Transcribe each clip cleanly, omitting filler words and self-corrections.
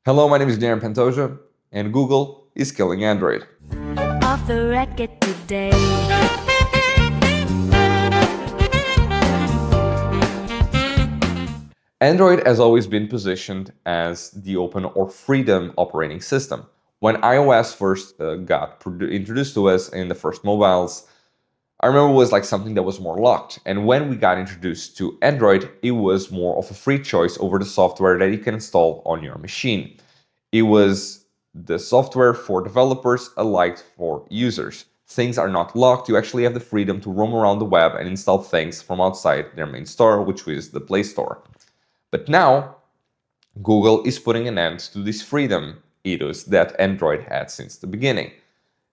Hello, my name is Guilherme Pantoja, and Google is killing Android. Off the record today. Android has always been positioned as the open or freedom operating system. When iOS first got introduced to us in the first mobiles, I remember it was like something that was more locked. And when we got introduced to Android, it was more of a free choice over the software that you can install on your machine. It was the software for developers alike for users. Things are not locked. You actually have the freedom to roam around the web and install things from outside their main store, which is the Play Store. But now, Google is putting an end to this freedom ethos that Android had since the beginning.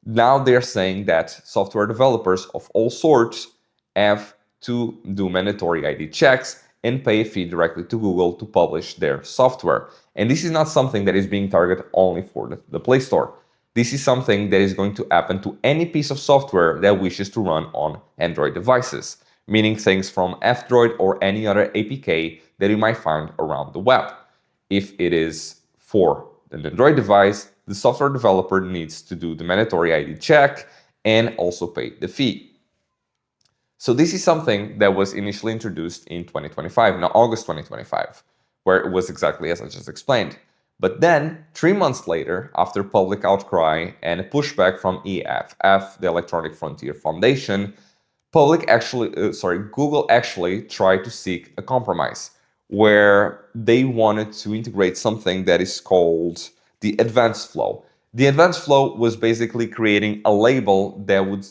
Now they're saying that software developers of all sorts have to do mandatory ID checks and pay a fee directly to Google to publish their software. And this is not something that is being targeted only for the Play Store. This is something that is going to happen to any piece of software that wishes to run on Android devices, meaning things from F-Droid or any other APK that you might find around the web. If it is for an Android device, the software developer needs to do the mandatory ID check and also pay the fee. So this is something that was initially introduced in 2025, now August 2025, where it was exactly as I just explained. But then, 3 months later, after public outcry and a pushback from EFF, the Electronic Frontier Foundation, Google actually tried to seek a compromise where they wanted to integrate something that is called the advanced flow. The advanced flow was basically creating a label that would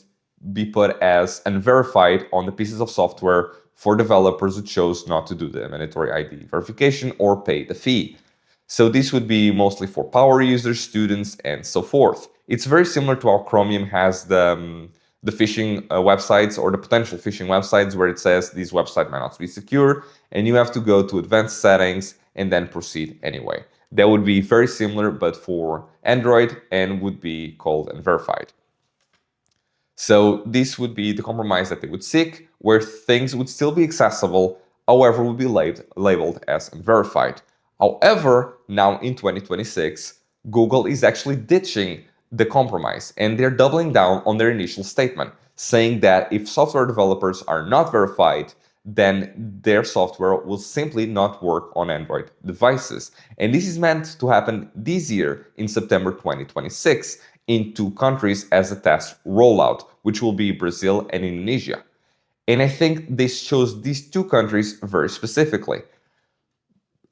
be put as unverified on the pieces of software for developers who chose not to do the mandatory ID verification or pay the fee. So this would be mostly for power users, students, and so forth. It's very similar to how Chromium has the phishing websites or the potential phishing websites where it says this website might not be secure and you have to go to advanced settings and then proceed anyway. That would be very similar but for Android and would be called unverified. So this would be the compromise that they would seek, where things would still be accessible, however would be labeled as unverified. However, now in 2026, Google is actually ditching the compromise and they're doubling down on their initial statement, saying that if software developers are not verified, then their software will simply not work on Android devices. And this is meant to happen this year in September 2026 in 2 countries as a test rollout, which will be Brazil and Indonesia. And I think this shows these 2 countries very specifically.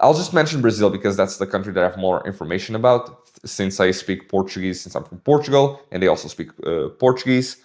I'll just mention Brazil because that's the country that I have more information about, since I speak Portuguese, since I'm from Portugal, and they also speak Portuguese.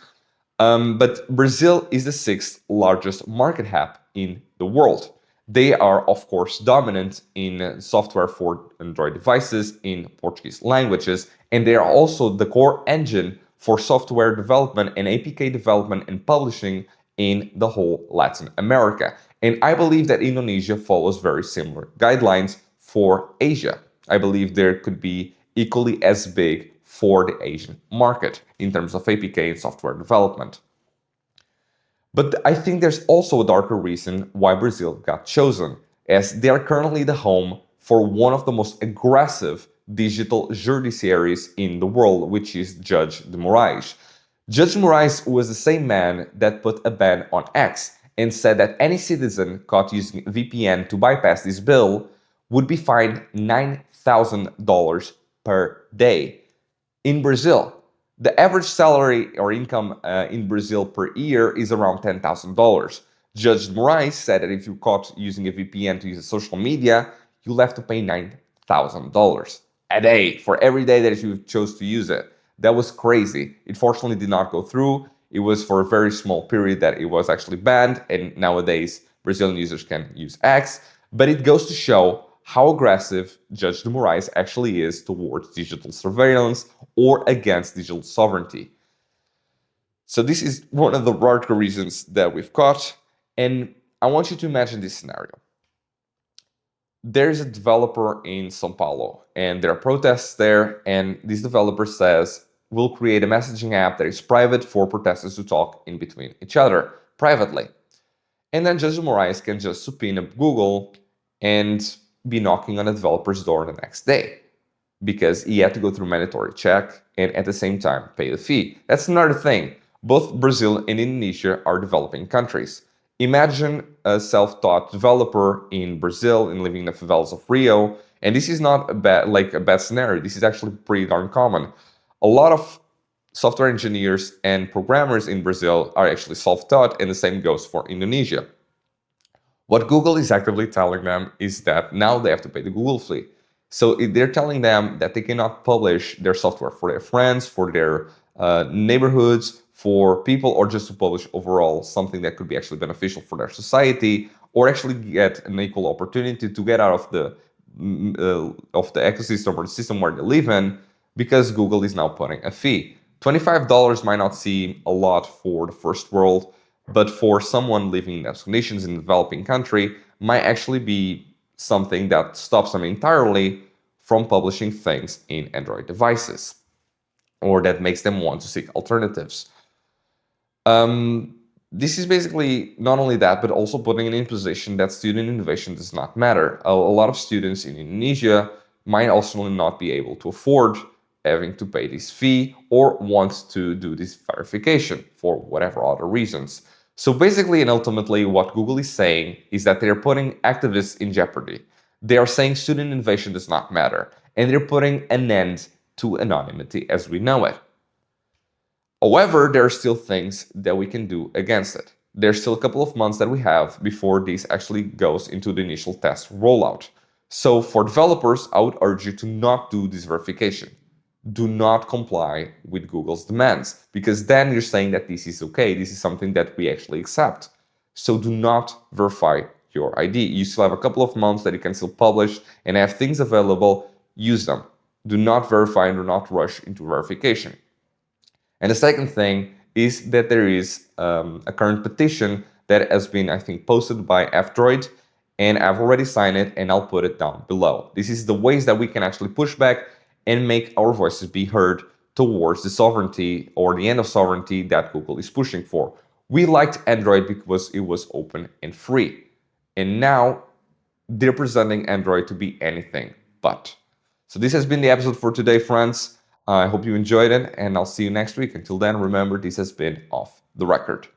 But Brazil is the 6th largest market hub in the world. They are, of course, dominant in software for Android devices in Portuguese languages, and they are also the core engine for software development and APK development and publishing in the whole Latin America. And I believe that Indonesia follows very similar guidelines for Asia. I believe there could be equally as big for the Asian market in terms of APK and software development. But I think there's also a darker reason why Brazil got chosen, as they are currently the home for one of the most aggressive digital judiciaries in the world, which is Judge de Moraes. Judge de Moraes was the same man that put a ban on X and said that any citizen caught using VPN to bypass this bill would be fined $9,000 per day. In Brazil, the average salary or income in Brazil per year is around $10,000. Judge Moraes said that if you caught using a VPN to use social media, you'll have to pay $9,000 a day for every day that you chose to use it. That was crazy. It fortunately did not go through. It was for a very small period that it was actually banned, and nowadays Brazilian users can use X. But it goes to show how aggressive Judge de Moraes actually is towards digital surveillance or against digital sovereignty. So this is one of the darker reasons that we've got, and I want you to imagine this scenario. There's a developer in Sao Paulo, and there are protests there, and this developer says, we'll create a messaging app that is private for protesters to talk in between each other privately. And then Judge Moraes can just subpoena Google and be knocking on a developer's door the next day. because he had to go through mandatory check and at the same time pay the fee. That's another thing. Both Brazil and Indonesia are developing countries. Imagine a self-taught developer in Brazil and living in the favelas of Rio, and this is not a bad scenario. This is actually pretty darn common. A lot of software engineers and programmers in Brazil are actually self-taught, and the same goes for Indonesia. What Google is actively telling them is that now they have to pay the Google fee. So they're telling them that they cannot publish their software for their friends, for their neighborhoods, for people, or just to publish overall something that could be actually beneficial for their society, or actually get an equal opportunity to get out of the ecosystem or the system where they live in, because Google is now putting a fee. $25 might not seem a lot for the first world, but for someone living in those conditions in a developing country, might actually be something that stops them entirely from publishing things in Android devices, or that makes them want to seek alternatives. This is basically not only that, but also putting it in position that student innovation does not matter. A lot of students in Indonesia might also not be able to afford having to pay this fee or want to do this verification for whatever other reasons. So basically and ultimately, what Google is saying is that they're putting activists in jeopardy. They are saying student innovation does not matter, and they're putting an end to anonymity as we know it. However, there are still things that we can do against it. There's still a couple of months that we have before this actually goes into the initial test rollout. So for developers, I would urge you to not do this verification. Do not comply with Google's demands, because then you're saying that this is okay, this is something that we actually accept. So do not verify your ID. You still have a couple of months that you can still publish and have things available. Use them. Do not verify and do not rush into verification. And the second thing is that there is a current petition that has been, I think, posted by F-Droid, and I've already signed it, and I'll put it down below. This is the ways that we can actually push back and make our voices be heard towards the sovereignty or the end of sovereignty that Google is pushing for. We liked Android because it was open and free, and now they're presenting Android to be anything but. So this has been the episode for today, friends. I hope you enjoyed it, and I'll see you next week. Until then, remember, this has been Off the Record.